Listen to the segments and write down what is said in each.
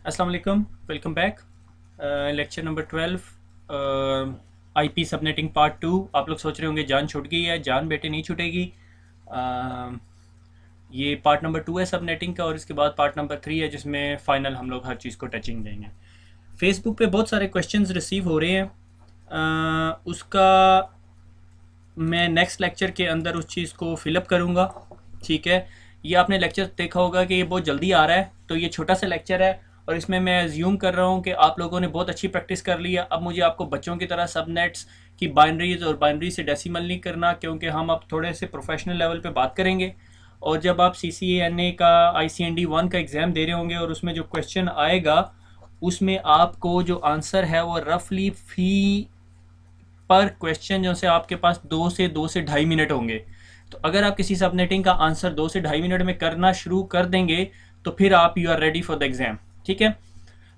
अस्सलाम वालेकुम, welcome back. Lecture number 12, IP subnetting part 2। आप लोग सोच रहे होंगे जान छूट गई है। जान बेटे नहीं छूटेगी। ये पार्ट नंबर 2 है सबनेटिंग का, और इसके बाद पार्ट नंबर 3 है जिसमें फाइनल हम लोग हर चीज़ को टचिंग देंगे। फेसबुक पे बहुत सारे क्वेश्चंस रिसीव हो रहे हैं। उसका मैं नेक्स्ट लेक्चर के अंदर उस चीज़ को फिलअप करूँगा। ठीक है, ये आपने लेक्चर देखा होगा कि ये बहुत जल्दी आ रहा है, तो ये छोटा सा लेक्चर है और इसमें मैं एज्यूम कर रहा हूँ कि आप लोगों ने बहुत अच्छी प्रैक्टिस कर ली है। अब मुझे आपको बच्चों की तरह सबनेट्स की बाइनरीज और बाइनरी से डेसिमल नहीं करना, क्योंकि हम अब थोड़े से प्रोफेशनल लेवल पे बात करेंगे। और जब आप CCNA का ICND 1 का एग्ज़ाम दे रहे होंगे और उसमें जो क्वेश्चन आएगा उसमें आपको जो आंसर है वो रफली फी पर क्वेश्चन जो से आपके पास 2 से 2 से ढाई मिनट होंगे। तो अगर आप किसी सबनेटिंग का आंसर 2 से ढाई मिनट में करना शुरू कर देंगे तो फिर आप you are ready for the exam. ठीक है,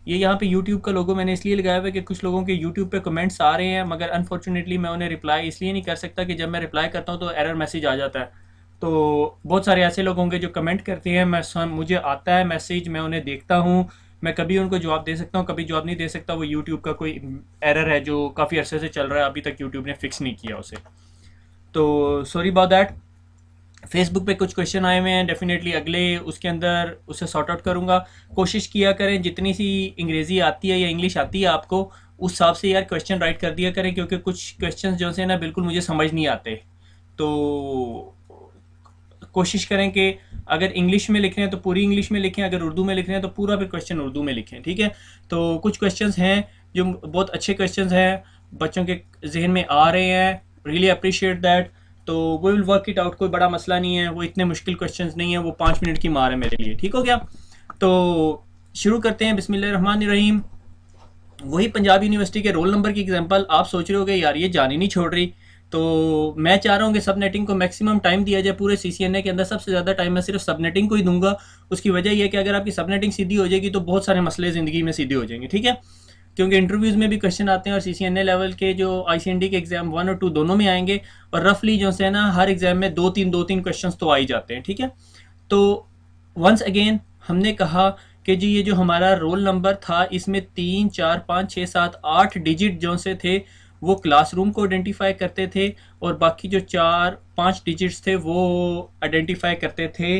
ये यहाँ पे यूट्यूब का लोगो मैंने इसलिए लगाया हुआ है कि कुछ लोगों के यूट्यूब पे कमेंट्स आ रहे हैं, मगर अनफॉर्चुनेटली मैं उन्हें रिप्लाई इसलिए नहीं कर सकता कि जब मैं रिप्लाई करता हूँ तो एरर मैसेज आ जाता है। तो बहुत सारे ऐसे लोग होंगे जो कमेंट करते हैं, मुझे आता है मैसेज, मैं उन्हें देखता हूँ, मैं कभी उनको जवाब दे सकता हूँ, कभी जवाब नहीं दे सकता। वो यूट्यूब का कोई एरर है जो काफ़ी अरसे से चल रहा है, अभी तक यूट्यूब ने फिक्स नहीं किया उसे। तो सॉरी अबाउट दैट। फेसबुक पे कुछ क्वेश्चन आए हुए हैं, डेफिनेटली अगले उसके अंदर उसे सॉर्ट आउट करूँगा। कोशिश किया करें जितनी सी अंग्रेज़ी आती है या इंग्लिश आती है आपको, उस हिसाब से यार क्वेश्चन राइट कर दिया करें, क्योंकि कुछ क्वेश्चन जो से ना बिल्कुल मुझे समझ नहीं आते। तो कोशिश करें कि अगर इंग्लिश में लिख रहे हैं तो पूरी इंग्लिश में लिखें, अगर उर्दू में लिख रहे हैं तो पूरा फिर क्वेश्चन उर्दू में लिखें। ठीक है, तो कुछ क्वेश्चंस हैं जो बहुत अच्छे क्वेश्चंस हैं, बच्चों के जहन में आ रहे हैं, रियली अप्रिशिएट दैट। तो we will work it out, कोई बड़ा मसला नहीं है, वो इतने मुश्किल क्वेश्चंस नहीं है, वो 5 मिनट की मार है मेरे लिए। ठीक हो गया, तो शुरू करते हैं। बिस्मिल्लाहिर्रहमानिर्रहीम। वही पंजाब यूनिवर्सिटी के रोल नंबर की एग्जांपल आप सोच रहे हो यार ये जान ही नहीं छोड़ रही। तो मैं चाह रहा हूँ कि सबनेटिंग को मैक्सिमम टाइम दिया जाए। पूरे CCNA के अंदर सबसे ज़्यादा टाइम मैं सिर्फ सबनेटिंग को ही दूंगा। उसकी वजह यह है कि अगर आपकी सबनेटिंग सीधी हो जाएगी तो बहुत सारे मसले ज़िंदगी में सीधे हो जाएंगे। ठीक है, क्योंकि इंटरव्यूज़ में भी क्वेश्चन आते हैं और CCNA लेवल के जो ICND के एग्जाम 1 और 2 दोनों में आएंगे, और रफली जो है ना हर एग्जाम में दो तीन क्वेश्चन तो आ ही जाते हैं। ठीक है, तो वंस अगेन हमने कहा कि जी ये जो हमारा रोल नंबर था इसमें 3 4 5 6 7 8 डिजिट जो से थे वो क्लासरूम को आइडेंटिफाई करते थे, और बाकी जो 4 5 डिजिट्स थे वो आइडेंटिफाई करते थे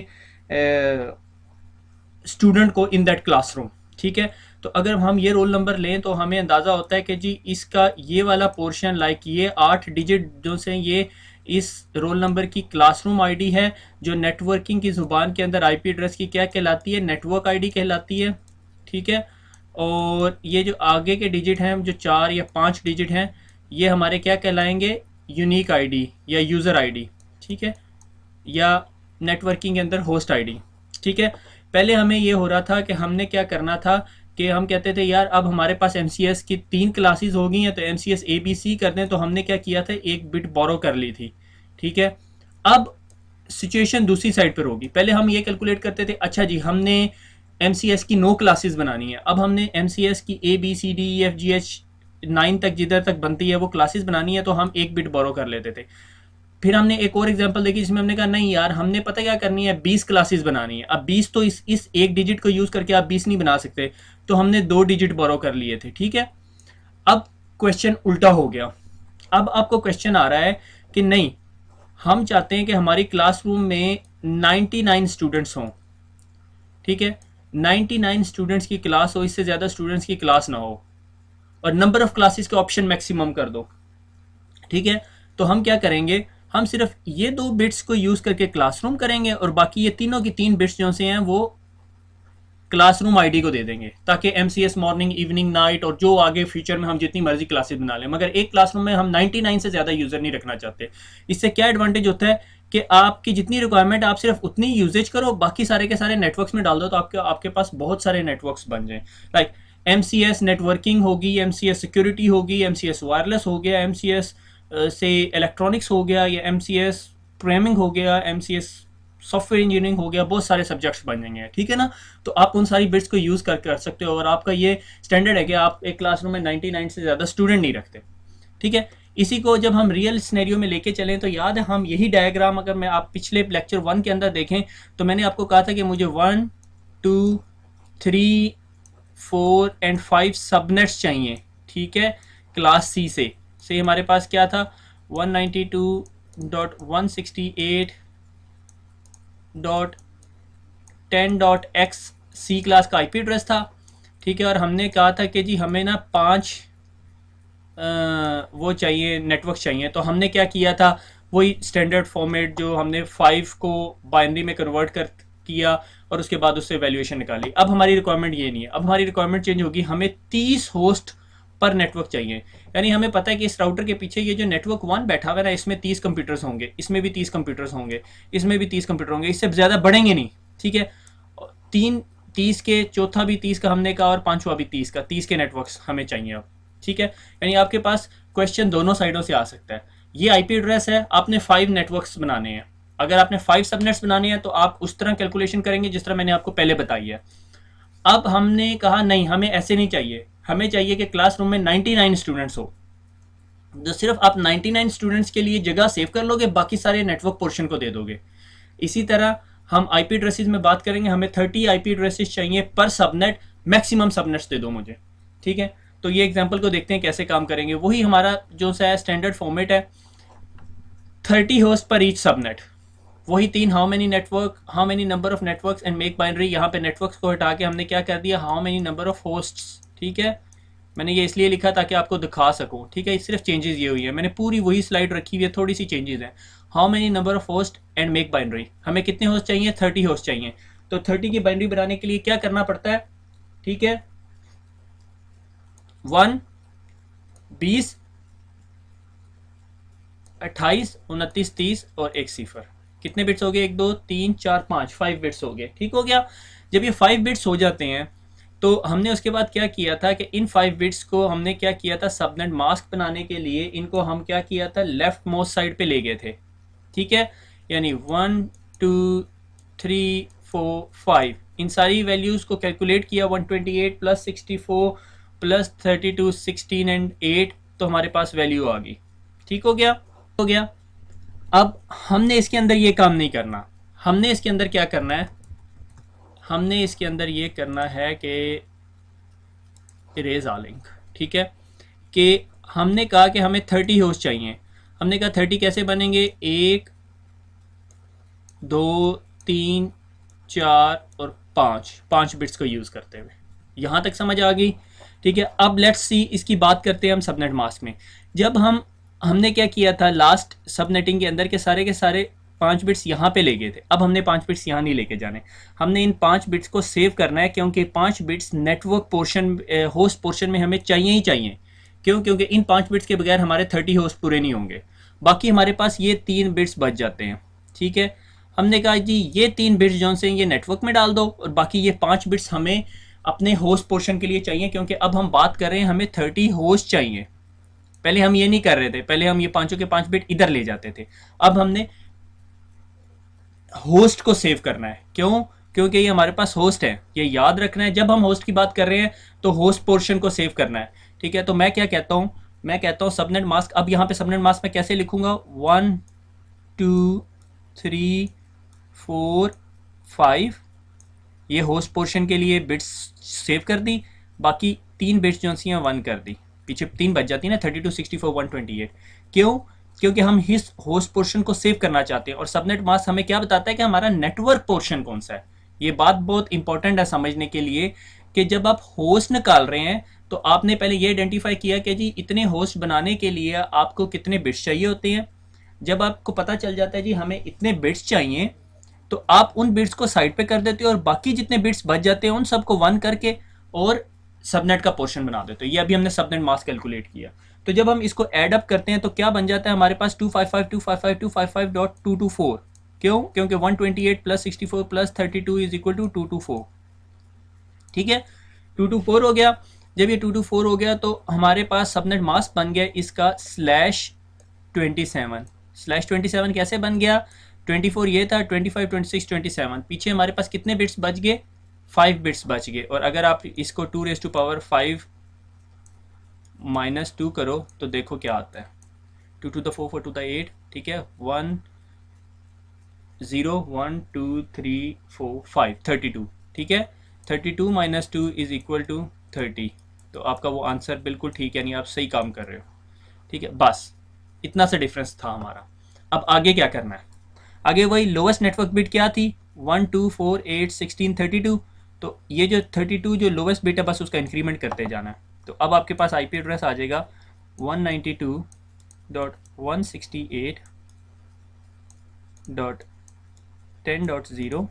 स्टूडेंट को इन दैट क्लासरूम। ठीक है, तो अगर हम ये रोल नंबर लें तो हमें अंदाज़ा होता है कि जी इसका ये वाला पोर्शन, लाइक ये 8 डिजिट जो से ये इस रोल नंबर की क्लासरूम आईडी है, जो नेटवर्किंग की ज़ुबान के अंदर आईपी एड्रेस की क्या कहलाती है, नेटवर्क आईडी कहलाती है। ठीक है, और ये जो आगे के डिजिट हैं जो 4 या 5 डिजिट हैं, ये हमारे क्या कहलाएंगे, यूनिक आईडी या यूज़र आईडी। ठीक है, या नेटवर्किंग के अंदर होस्ट आईडी। ठीक है, पहले हमें ये हो रहा था कि हमने क्या करना था कि हम कहते थे यार अब हमारे पास MCS की 3 क्लासेस हो गई हैं तो MCS ABC कर दें, तो हमने क्या किया था, एक बिट बोरो कर ली थी। ठीक है, अब सिचुएशन दूसरी साइड पर होगी। पहले हम ये कैलकुलेट करते थे, अच्छा जी हमने MCS की 9 क्लासेस बनानी है, अब हमने MCS की ABCDEFGH 9 तक जिधर तक बनती है वो क्लासेस बनानी है, तो हम एक बिट बोरो कर लेते थे। फिर हमने एक और एग्जांपल देखी जिसमें हमने कहा नहीं यार हमने पता क्या करनी है, 20 क्लासेस बनानी है। अब 20 तो इस एक डिजिट को यूज करके आप 20 नहीं बना सकते, तो हमने 2 डिजिट बोरो कर लिए थे। ठीक है, अब क्वेश्चन उल्टा हो गया। अब आपको क्वेश्चन आ रहा है कि नहीं, हम चाहते हैं कि हमारी क्लासरूम में 99 स्टूडेंट्स हों। ठीक है, 99 स्टूडेंट्स की क्लास हो, इससे ज़्यादा स्टूडेंट्स की क्लास ना हो, और नंबर ऑफ क्लासेस के ऑप्शन मैक्सिमम कर दो। ठीक है, तो हम क्या करेंगे, हम सिर्फ ये 2 बिट्स को यूज करके क्लासरूम करेंगे और बाकी ये तीनों की 3 बिट्स जो से हैं वो क्लासरूम आईडी को दे देंगे, ताकि MCS मॉर्निंग इवनिंग नाइट और जो आगे फ्यूचर में हम जितनी मर्जी क्लासेस बना लें, मगर एक क्लासरूम में हम 99 से ज़्यादा यूज़र नहीं रखना चाहते। इससे क्या एडवांटेज होता है कि आपकी जितनी रिक्वायरमेंट आप सिर्फ उतनी यूजेज करो, बाकी सारे के सारे नेटवर्क्स में डाल दो, तो आपके पास बहुत सारे नेटवर्क्स बन जाएं। लाइक MCS नेटवर्किंग होगी, MCS सिक्योरिटी होगी, MCS वायरलेस हो गया, MCS से इलेक्ट्रॉनिक्स हो गया, या MCS प्रोग्रामिंग हो गया, MCS सॉफ्टवेयर इंजीनियरिंग हो गया, बहुत सारे सब्जेक्ट्स बन जाएंगे। ठीक है ना, तो आप उन सारी बिट्स को यूज़ कर सकते हो, और आपका ये स्टैंडर्ड है कि आप एक क्लासरूम में 99 से ज़्यादा स्टूडेंट नहीं रखते। ठीक है, इसी को जब हम रियल सिनेरियो में लेके चलें तो याद है हम यही डायग्राम, अगर मैं आप पिछले लेक्चर 1 के अंदर देखें तो मैंने आपको कहा था कि मुझे 1 2 3 4 एंड 5 सबनेट्स चाहिए, ठीक है, क्लास सी से हमारे पास क्या था 192.168.10.x सी क्लास का आईपी एड्रेस था, ठीक है। और हमने कहा था कि जी हमें ना 5 वो चाहिए, नेटवर्क चाहिए। तो हमने क्या किया था, वही स्टैंडर्ड फॉर्मेट जो हमने 5 को बाइनरी में कन्वर्ट कर किया और उसके बाद उससे वैल्यूएशन निकाली। अब हमारी रिक्वायरमेंट ये नहीं है, अब हमारी रिक्वायरमेंट चेंज होगी, हमें 30 होस्ट पर नेटवर्क चाहिए। यानी हमें पता है कि इस राउटर के पीछे ये जो नेटवर्क 1 बैठा हुआ है ना, इसमें 30 कंप्यूटर्स होंगे, इसमें भी 30 कंप्यूटर्स होंगे, इसमें भी 30 कंप्यूटर होंगे, इससे ज़्यादा बढ़ेंगे नहीं, ठीक है। 30 के, चौथा भी 30 का हमने कहा और पांचवा भी 30 का, 30 के नेटवर्क्स हमें चाहिए अब, ठीक है। यानी आपके पास क्वेश्चन दोनों साइडों से आ सकता है। ये आईपी एड्रेस है, आपने 5 नेटवर्क्स बनाने हैं। अगर आपने 5 सबनेट्स बनाने हैं तो आप उस तरह कैलकुलेशन करेंगे जिस तरह मैंने आपको पहले बताई है। अब हमने कहा नहीं, हमें ऐसे नहीं चाहिए, हमें चाहिए कि क्लासरूम में 99 स्टूडेंट्स हो। तो सिर्फ आप 99 स्टूडेंट्स के लिए जगह सेव कर लोगे, बाकी सारे नेटवर्क पोर्शन को दे दोगे। इसी तरह हम आईपी एड्रेसेस में बात करेंगे, हमें 30 आईपी एड्रेसेस चाहिए पर सबनेट, मैक्सिमम सबनेट्स दे दो मुझे, ठीक है। तो ये एग्जांपल को देखते हैं कैसे काम करेंगे। वही हमारा जो सा स्टैंडर्ड फॉर्मेट है, 30 होस्ट पर ईच सबनेट, वही 3 how many network, how many number of networks and make binary. यहाँ पे नेटवर्क्स को हटा के हमने क्या कर दिया, how many number of hosts, ठीक है। मैंने ये इसलिए लिखा ताकि आपको दिखा सकूं, ठीक है। सिर्फ चेंजेस ये हुई है, मैंने पूरी वही स्लाइड रखी हुई है, थोड़ी सी चेंजेस हैं। How many number of host and make binary, हमें कितने होस्ट चाहिए, 30 होस्ट चाहिए। तो 30 की बाइनरी बनाने के लिए क्या करना पड़ता है, ठीक है, 1 20 28 29 30 और एक सिफर। कितने बिट्स हो गए, 1 2 3 4 5, 5 बिट्स हो गए, ठीक हो गया। जब ये 5 बिट्स हो जाते हैं तो हमने उसके बाद क्या किया था कि इन 5 बिट्स को हमने क्या किया था, सबनेट मास्क बनाने के लिए इनको हम क्या किया था, लेफ्ट मोस्ट साइड पे ले गए थे, ठीक है। यानी 1 2 3 4 5 इन सारी वैल्यूज को कैलकुलेट किया, 128 प्लस 64 प्लस 32 16 एंड 8, तो हमारे पास वैल्यू आ गई, ठीक हो गया, हो गया। अब हमने इसके अंदर ये काम नहीं करना, हमने इसके अंदर क्या करना है, हमने इसके अंदर ये करना है कि इरेज ऑल लिंक, ठीक है। कि हमने कहा कि हमें 30 होस्ट चाहिए, हमने कहा 30 कैसे बनेंगे, 1 2 3 4 और 5 बिट्स को यूज़ करते हुए। यहाँ तक समझ आ गई, ठीक है। अब लेट्स सी, इसकी बात करते हैं हम सबनेट मास्क में। जब हमने क्या किया था, लास्ट सबनेटिंग के अंदर के सारे 5 बिट्स यहाँ पे ले गए थे। अब हमने 5 बिट्स यहाँ नहीं लेके जाने, हमने इन 5 बिट्स को सेव करना है, क्योंकि 5 bits network portion, host portion में हमें चाहिए ही चाहिए। क्यों, क्योंकि इन 5 बिट्स के बगैर हमारे 30 होस्ट पूरे नहीं होंगे। बाकी हमारे पास ये 3 बिट्स बच जाते हैं, ठीक है। हमने कहा जी ये 3 बिट्स जो से ये नेटवर्क में डाल दो, और बाकी ये 5 बिट्स हमें अपने होस्ट पोर्शन के लिए चाहिए, क्योंकि अब हम बात कर रहे हैं हमें 30 होस्ट चाहिए। पहले हम ये नहीं कर रहे थे, पहले हम ये पांचों के 5 बिट इधर ले जाते थे। अब हमने होस्ट को सेव करना है, क्यों, क्योंकि ये हमारे पास होस्ट है, ये याद रखना है। जब हम होस्ट की बात कर रहे हैं तो होस्ट पोर्शन को सेव करना है, ठीक है। तो मैं क्या कहता हूं, मैं कहता हूं सबनेट मास्क। अब यहाँ पे सबनेट मास्क में कैसे लिखूंगा, 1 2 3 4 5, ये होस्ट पोर्शन के लिए बिट्स सेव कर दी, बाकी 3 बिट्स जो सी 1 कर दी, पीछे 3 बच जाती है ना, 32 64 128। क्यों, क्योंकि हम इस होस्ट पोर्शन को सेव करना चाहते हैं। और सबनेट मास्क हमें क्या बताता है कि हमारा नेटवर्क पोर्शन कौन सा है। ये बात बहुत इंपॉर्टेंट है समझने के लिए, कि जब आप होस्ट निकाल रहे हैं तो आपने पहले ये आइडेंटिफाई किया कि जी इतने होस्ट बनाने के लिए आपको कितने बिट्स चाहिए होते हैं। जब आपको पता चल जाता है जी हमें इतने बिट्स चाहिए, तो आप उन बिट्स को साइड पे कर देते हो, और बाकी जितने बिट्स बच जाते हैं उन सबको 1 करके और सबनेट का पोर्शन बना देते हो। ये अभी हमने सबनेट मास्क कैलकुलेट किया। तो जब हम इसको ऐड अप करते हैं तो क्या बन जाता है हमारे पास, 255.255.255.224। क्यों, क्योंकि 128 plus 64 plus 32 is equal to 224, ठीक है। 224 हो गया। जब ये 224 हो गया तो हमारे पास सबनेट मास्क बन गया इसका /27। /27 कैसे बन गया, 24 ये था, 25 26 27, पीछे हमारे पास कितने बिट्स बच गए, 5 बिट्स बच गए। और अगर आप इसको 2⁵ - 2 करो तो देखो क्या आता है, 2 to the 4 4 to the 8, ठीक है। 1 0 1 2 3 4 5 32, ठीक है। 32 माइनस 2 इज़ इक्वल टू 30। तो आपका वो आंसर बिल्कुल ठीक है, यानी आप सही काम कर रहे हो। ठीक है, बस इतना सा डिफरेंस था हमारा। अब आगे क्या करना है? आगे वही लोवेस्ट नेटवर्क बिट क्या थी, 1 2 4 8 16 32। तो ये जो 32 जो लोवेस्ट बिट है, बस उसका इंक्रीमेंट करते जाना है। तो अब आपके पास आईपी एड्रेस आ जाएगा 192.168.10.0।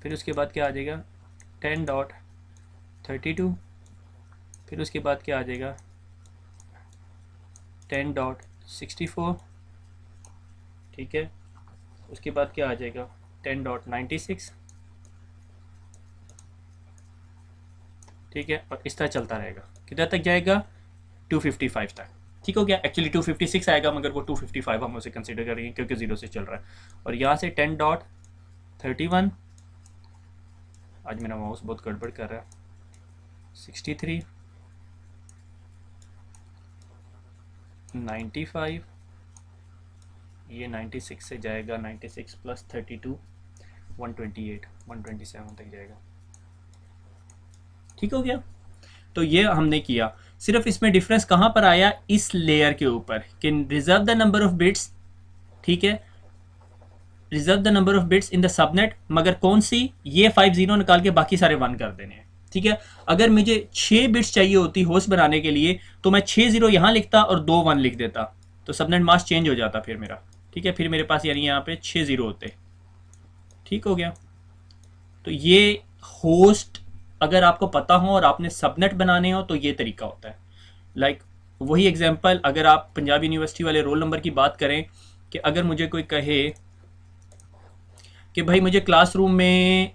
फिर उसके बाद क्या आ जाएगा 10.32। फिर उसके बाद क्या आ जाएगा 10.64। ठीक है, उसके बाद क्या आ जाएगा 10.96। ठीक है, और इस तरह चलता रहेगा। किधर तक जाएगा? 255 तक। ठीक हो गया। एक्चुअली 256 आएगा, मगर वो 255 हम उसे कंसिडर करेंगे क्योंकि 0 से चल रहा है। और यहाँ से 10.31, आज मेरा माउस बहुत गड़बड़ कर रहा है, 63, 95, ये 96 से जाएगा, 96 प्लस 32 128 127 तक जाएगा। ठीक हो गया। तो ये हमने किया। सिर्फ इसमें डिफरेंस कहाँ पर आया? इस लेयर के ऊपर कि reserve the number of bits. ठीक है, reserve the number of bits in the subnet, मगर कौन सी? ये 5 0 निकाल के बाकी सारे 1 कर देने हैं। ठीक है, अगर मुझे 6 बिट्स चाहिए होती होस्ट बनाने के लिए, तो मैं 6 0 यहाँ लिखता और 2 1 लिख देता, तो सबनेट मास्क चेंज हो जाता फिर मेरा। ठीक है, फिर मेरे पास यानी यहाँ पे 6 0 होते। ठीक हो गया। तो ये होस्ट अगर आपको पता हो और आपने सबनेट बनाने हो तो ये तरीका होता है। लाइक वही एग्जांपल, अगर आप पंजाब यूनिवर्सिटी वाले रोल नंबर की बात करें कि अगर मुझे कोई कहे कि भाई मुझे क्लासरूम में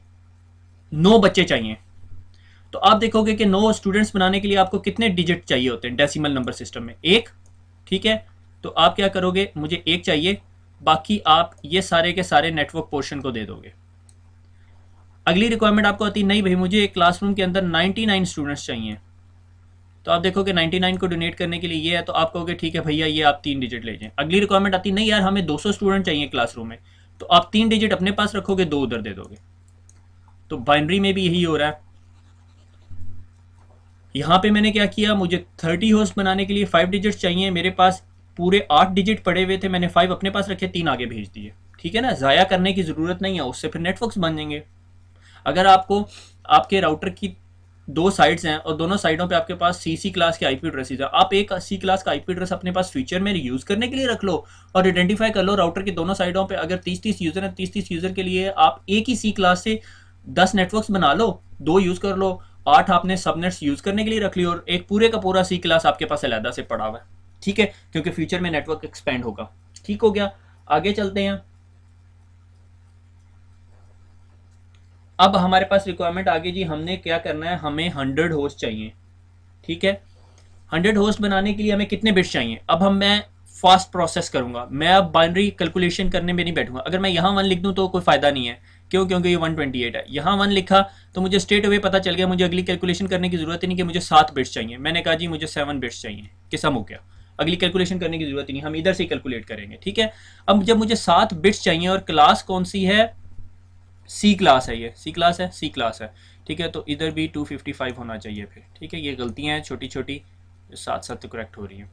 9 बच्चे चाहिए, तो आप देखोगे कि 9 स्टूडेंट्स बनाने के लिए आपको कितने डिजिट चाहिए होते हैं डेसिमल नंबर सिस्टम में? 1। ठीक है, तो आप क्या करोगे, मुझे 1 चाहिए, बाकी आप ये सारे के सारे नेटवर्क पोर्शन को दे दोगे। अगली रिक्वायरमेंट आपको आती नहीं भाई मुझे एक क्लासरूम के अंदर 99 स्टूडेंट्स चाहिए, तो आप देखोगे 99 को डोनेट करने के लिए ये है, तो आप कहोगे ठीक है भैया ये आप 3 डिजिट ले जाएं। अगली रिक्वायरमेंट आती नहीं यार हमें 200 स्टूडेंट चाहिए क्लासरूम में, तो आप 3 डिजिट अपने पास रखोगे, 2 उधर दे दोगे। तो बाइनरी में भी यही हो रहा है। यहाँ पे मैंने क्या किया, मुझे 30 होस्ट बनाने के लिए 5 डिजिट चाहिए, मेरे पास पूरे 8 डिजिट पड़े हुए थे, मैंने 5 अपने पास रखे, 3 आगे भेज दिए। ठीक है ना, ज़ाया करने की ज़रूरत नहीं है, उससे फिर नेटवर्क्स बन जाएंगे। अगर आपको आपके राउटर की 2 साइड्स हैं और दोनों साइडों पे आपके पास सी क्लास के आईपी एड्रेसेस है, आप एक सी क्लास का आईपी एड्रेस अपने पास फ्यूचर में यूज़ करने के लिए रख लो और आइडेंटिफाई कर लो राउटर की दोनों साइडों पे अगर 30-30 यूज़र हैं, 30-30 यूज़र के लिए आप एक ही सी क्लास से 10 नेटवर्क्स बना लो, 2 यूज़ कर लो, 8 आपने सबनेट्स यूज़ करने के लिए रख ली और एक पूरे का पूरा सी क्लास आपके पास अलहदा से पड़ा हुआ है। ठीक है, क्योंकि फ्यूचर में नेटवर्क एक्सपेंड होगा। ठीक हो गया, आगे चलते हैं। अब हमारे पास रिक्वायरमेंट आगे जी, हमने क्या करना है, हमें 100 होस्ट चाहिए। ठीक है, 100 होस्ट बनाने के लिए हमें कितने बिट्स चाहिए? अब मैं फास्ट प्रोसेस करूंगा, मैं अब बाइनरी कैलकुलेशन करने में नहीं बैठूंगा। अगर मैं यहाँ 1 लिख दूं तो कोई फायदा नहीं है, क्यों? क्योंकि ये 128 है। यहाँ 1 लिखा तो मुझे स्ट्रेट अवे पता चल गया, मुझे अगली कैलकुलेशन करने की जरूरत ही नहीं कि मुझे 7 बिट्स चाहिए। मैंने कहा जी मुझे 7 बिट्स चाहिए, किसम हो गया, अगली कैलकुलेशन करने की जरूरत ही नहीं, हम इधर से कैलकुलेट करेंगे। ठीक है, अब जब मुझे 7 बिट्स चाहिए और क्लास कौन सी है? सी क्लास है, ये सी क्लास है, सी क्लास है। ठीक है, तो इधर भी 255 होना चाहिए फिर। ठीक है, ये गलतियां हैं छोटी छोटी साथ साथ तो करेक्ट हो रही हैं।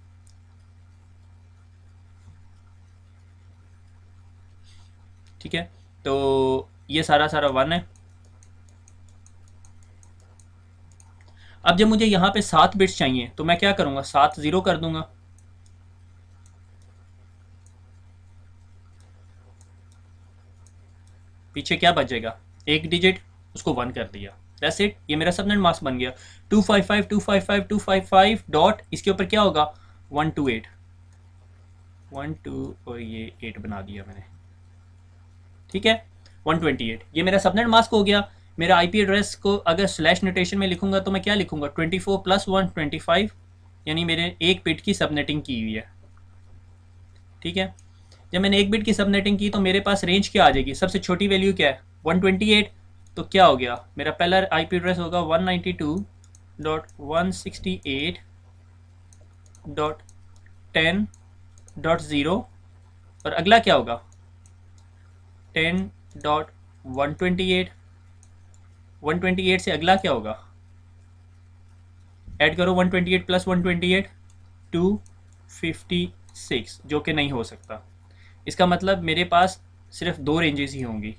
ठीक है, तो ये सारा सारा 1 है। अब जब मुझे यहाँ पे 7 बिट्स चाहिए तो मैं क्या करूँगा, 7 0 कर दूंगा। पीछे क्या बचेगा? एक डिजिट, उसको 1 कर दिया, दैट्स इट। ये मेरा सबनेट मास्क बन गया 255 255 255 डॉट, इसके ऊपर क्या होगा 128 12 और ये 8 बना दिया मैंने। ठीक है, 128 ये मेरा सबनेट मास्क हो गया। मेरा आईपी एड्रेस को अगर स्लैश नोटेशन में लिखूंगा तो मैं क्या लिखूंगा 24 + 1 25, यानी मेरे 1 बिट की सबनेटिंग की हुई है। ठीक है, जब मैंने 1 बिट की सबनेटिंग की तो मेरे पास रेंज क्या आ जाएगी, सबसे छोटी वैल्यू क्या है 128। तो क्या हो गया, मेरा पहला आईपी एड्रेस होगा 192.168.10.0 और अगला क्या होगा 10.128 128 से अगला क्या होगा, ऐड करो 128 प्लस 128, 256, जो कि नहीं हो सकता। इसका मतलब मेरे पास सिर्फ दो रेंजेस ही होंगी,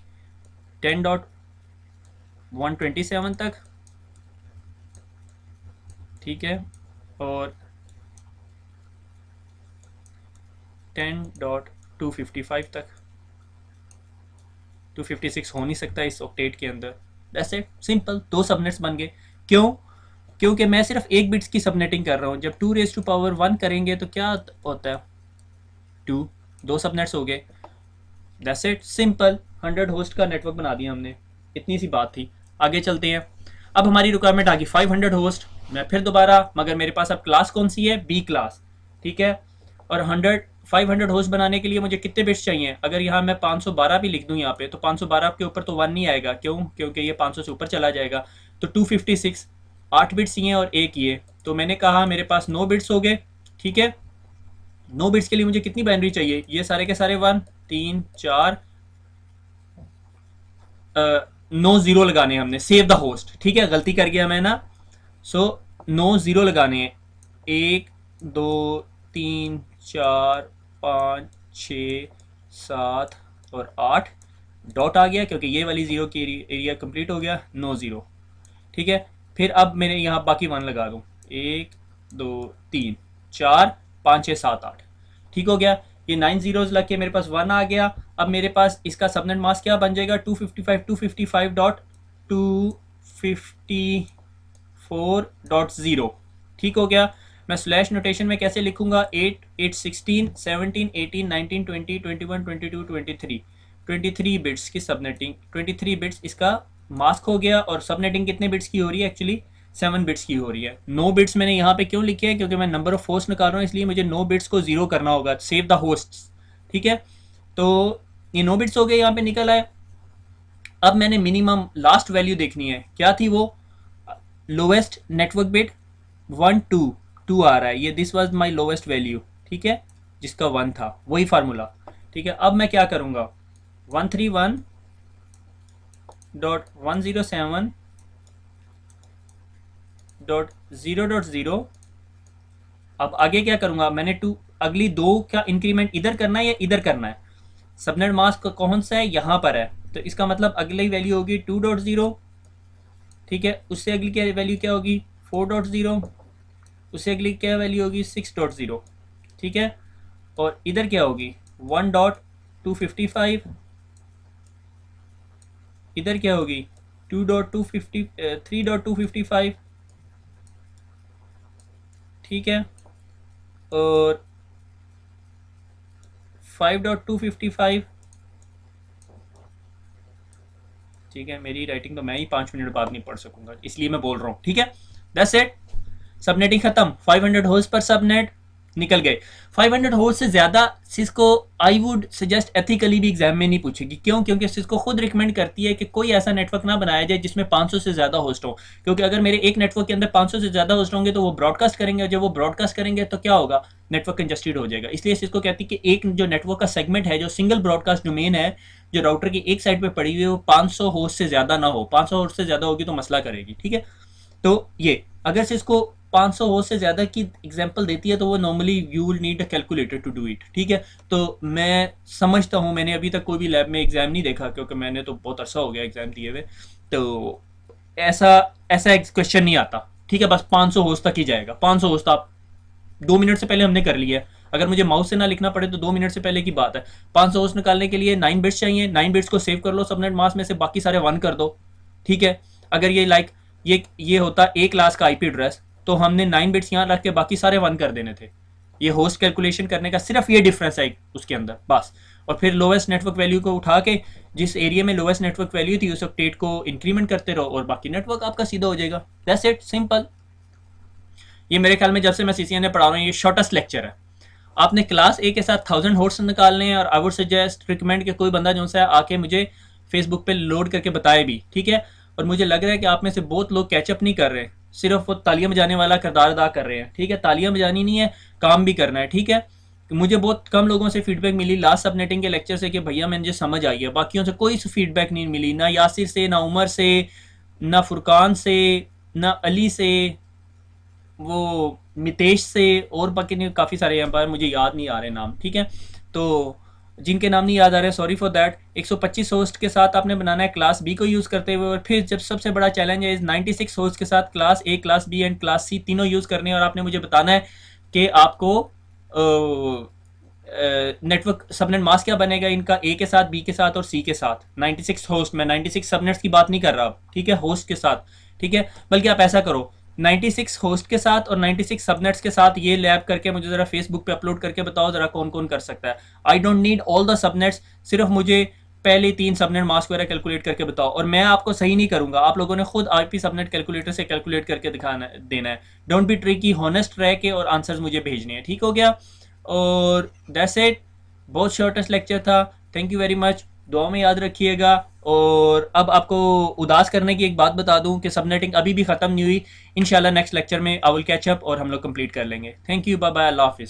10.127 तक, ठीक है, और 10.255 तक। 256 हो नहीं सकता इस ऑक्टेट के अंदर। दैट्स इट, सिंपल, दो सबनेट्स बन गए। क्यों? क्योंकि मैं सिर्फ एक बिट्स की सबनेटिंग कर रहा हूँ। जब 2 raised to power 1 करेंगे तो क्या होता है, 2, दो सबनेट्स हो गए। दैट्स इट, सिंपल, 100 होस्ट का नेटवर्क बना दिया हमने, इतनी सी बात थी। आगे चलते हैं। अब हमारी रिक्वायरमेंट आ गई 500 होस्ट। मैं फिर दोबारा, मगर मेरे पास अब क्लास कौन सी है, बी क्लास, ठीक है। और 500 होस्ट बनाने के लिए मुझे कितने बिट्स चाहिए? अगर यहाँ मैं 512 भी लिख दूँ यहाँ पे, तो 512 के ऊपर तो 1 नहीं आएगा। क्यों? क्योंकि ये 500 से ऊपर चला जाएगा। तो 256, 8 बिट्स ये और एक ये, तो मैंने कहा मेरे पास 9 बिट्स हो गए, ठीक है। 9 बिट्स के लिए मुझे कितनी बाइनरी चाहिए? ये सारे के सारे 1, 3, 4, 9 जीरो लगाने हैं हमने, सेव द होस्ट, ठीक है, गलती कर गया मैं ना। सो 9 जीरो लगाने हैं, 1, 2, 3, 4, 5, 6, 7 और 8, डॉट आ गया क्योंकि ये वाली जीरो की एरिया कंप्लीट हो गया, 9 जीरो, ठीक है। फिर अब मैंने यहाँ बाकी 1 लगा दूँ, 1, 2, 3, 4, 5, 6, 7, 8, ठीक हो गया। ये 9 जीरोज लग के मेरे पास 1 आ गया। अब मेरे पास इसका सबनेट मास्क क्या बन जाएगा, 255.255.254.0, ठीक हो गया। मैं स्लैश नोटेशन में कैसे लिखूंगा, 8, 8, 16, 17, 18, 19, 20, 21, 22, 23, 23 बिट्स की सबनेटिंग, 23 बिट्स इसका मास्क हो गया। और सबनेटिंग कितने बिट्स की हो रही है एक्चुअली, 7 बिट्स की हो रही है। 9 बिट्स मैंने यहाँ पे क्यों लिखे हैं, क्योंकि मैं नंबर ऑफ होस्ट निकाल रहा हूँ, इसलिए मुझे 9 बिट्स को जीरो करना होगा, सेव द होस्ट, ठीक है। तो ये 9 बिट्स हो गए, यहाँ पे निकल आए। अब मैंने मिनिमम लास्ट वैल्यू देखनी है, क्या थी वो, लोवेस्ट नेटवर्क बिट 1, 2, 2 आ रहा है, ये this was my lowest value, ठीक है, जिसका 1 था, वही फार्मूला, ठीक है। अब मैं क्या करूँगा, 131.107.0.0। अब आगे क्या करूँगा, मैंने अगली दो का इंक्रीमेंट इधर करना है या इधर करना है? सबनेट मास्क कौन सा है, यहाँ पर है, तो इसका मतलब अगली वैल्यू होगी 2.0, ठीक है। उससे अगली क्या वैल्यू क्या होगी, 4.0, उससे अगली क्या वैल्यू होगी, 6.0, ठीक है। और इधर क्या होगी, 1.255, इधर क्या होगी, 3.255, ठीक है। और 5.255, ठीक है। मेरी राइटिंग तो मैं ही 5 मिनट बाद नहीं पढ़ सकूंगा, इसलिए मैं बोल रहा हूँ, ठीक है। दैट्स इट, सबनेटिंग खत्म। 500 होस्ट पर सबनेट निकल गए। 500 होस्ट से ज़्यादा Cisco I would suggest ethically भी एग्जाम में नहीं पूछेगी। क्यों? क्योंकि सिस्को खुद रिकमेंड करती है कि कोई ऐसा नेटवर्क ना बनाया जाए जिसमें 500 से ज़्यादा होस्ट हो, क्योंकि अगर मेरे एक नेटवर्क के अंदर 500 से ज़्यादा होस्ट होंगे तो वो ब्रॉडकास्ट करेंगे, और जब वो ब्रॉडकास्ट करेंगे तो क्या होगा, नेटवर्क कंजस्टेड हो जाएगा। इसलिए सिस्को कहती है कि एक जो नेटवर्क का सेगमेंट है, जो सिंगल ब्रॉडकास्ट डोमेन है, जो राउटर की एक साइड पर पड़ी हुई है, वो 500 होस्ट से ज़्यादा ना हो। 500 होस्ट से ज़्यादा होगी तो मसला करेगी, ठीक है। तो ये अगर से इसको 500 होस्ट से ज़्यादा की एग्जांपल देती है तो वो normally you will need a calculator to do it, ठीक है। तो मैं समझता हूँ, मैंने अभी तक कोई भी लैब में एग्ज़ाम नहीं देखा, क्योंकि मैंने तो बहुत अरसा हो गया एग्ज़ाम दिए हुए, तो ऐसा ऐसा क्वेश्चन नहीं आता, ठीक है। बस 500 होस्ट तक ही जाएगा। 500 होस्ट आप 2 मिनट से पहले हमने कर लिया है, अगर मुझे माउस से ना लिखना पड़े तो 2 मिनट से पहले की बात है। 500 होस्ट निकालने के लिए 9 बिट्स चाहिए, 9 बिट्स को सेव कर लो सबनेट मास्क में से, बाकी सारे 1 कर दो, ठीक है। अगर ये ये होता ए क्लास का आईपी एड्रेस, तो हमने 9 बिट्स यहाँ रख के बाकी सारे 1 कर देने थे। ये होस्ट कैलकुलेशन करने का सिर्फ ये डिफरेंस है उसके अंदर, बस। और फिर लोवेस्ट नेटवर्क वैल्यू को उठा के जिस एरिया में लोवेस्ट नेटवर्क वैल्यू थी उस अपडेट को इंक्रीमेंट करते रहो और बाकी नेटवर्क आपका सीधा हो जाएगा। That's it, simple. ये मेरे ख्याल में जब से मैं सीसीएन में पढ़ा रहा हूँ ये शॉर्टेस्ट लेक्चर है। आपने क्लास ए के साथ 1000 होस्ट निकालने हैं, और आई वुड सजेस्ट रिकमेंड कि कोई बंदा जो सा आके मुझे फेसबुक पे लोड करके बताए भी, ठीक है। और मुझे लग रहा है कि आप में से बहुत लोग कैचअप नहीं कर रहे, सिर्फ वो तालियां बजाने वाला किरदार अदा कर रहे हैं, ठीक है। तालियां बजानी नहीं है, काम भी करना है, ठीक है। मुझे बहुत कम लोगों से फीडबैक मिली लास्ट सबनेटिंग के लेक्चर से कि भैया मुझे समझ आई है, बाकियों से कोई फीडबैक नहीं मिली, ना यासिर से, ना उमर से, ना फुरकान से, ना अली से, वो मितेश से, और बाकी नहीं काफ़ी सारे यहाँ पर मुझे याद नहीं आ रहे नाम, ठीक है। तो जिनके नाम नहीं याद आ रहे, सॉरी फॉर दैट। 125 होस्ट के साथ आपने बनाना है क्लास बी को यूज़ करते हुए, और फिर जब सबसे बड़ा चैलेंज है 96 होस्ट के साथ class A, class B and class C तीनों यूज़ करने हैं, और आपने मुझे बताना है कि आपको नेटवर्क सबनेट मास्क क्या बनेगा इनका, ए के साथ, बी के साथ और सी के साथ। 96 होस्ट में 96 सबनेट्स की बात नहीं कर रहा, ठीक है, होस्ट के साथ, ठीक है। बल्कि आप ऐसा करो, 96 होस्ट के साथ और 96 सबनेट्स के साथ ये लैब करके मुझे ज़रा फेसबुक पे अपलोड करके बताओ ज़रा कौन कौन कर सकता है। I don't need all the subnets, सिर्फ मुझे पहले 3 सबनेट मास्क वगैरह कैलकुलेट करके बताओ, और मैं आपको सही नहीं करूंगा, आप लोगों ने खुद आईपी सबनेट कैलकुलेटर से कैलकुलेट करके दिखाना देना है। डोंट बी ट्रिकी, हॉनेस्ट रह के और आंसर्स मुझे भेजने हैं, ठीक हो गया। और दैट्स इट, बहुत शॉर्टेस्ट लेक्चर था। थैंक यू वेरी मच, दुआ में याद रखिएगा। और अब आपको उदास करने की एक बात बता दूं कि सबनेटिंग अभी भी ख़त्म नहीं हुई। इंशाल्लाह नेक्स्ट लेक्चर में आई विल कैच अप और हम लोग कंप्लीट कर लेंगे। थैंक यू, बाय बाय, अल्लाह हाफिज़।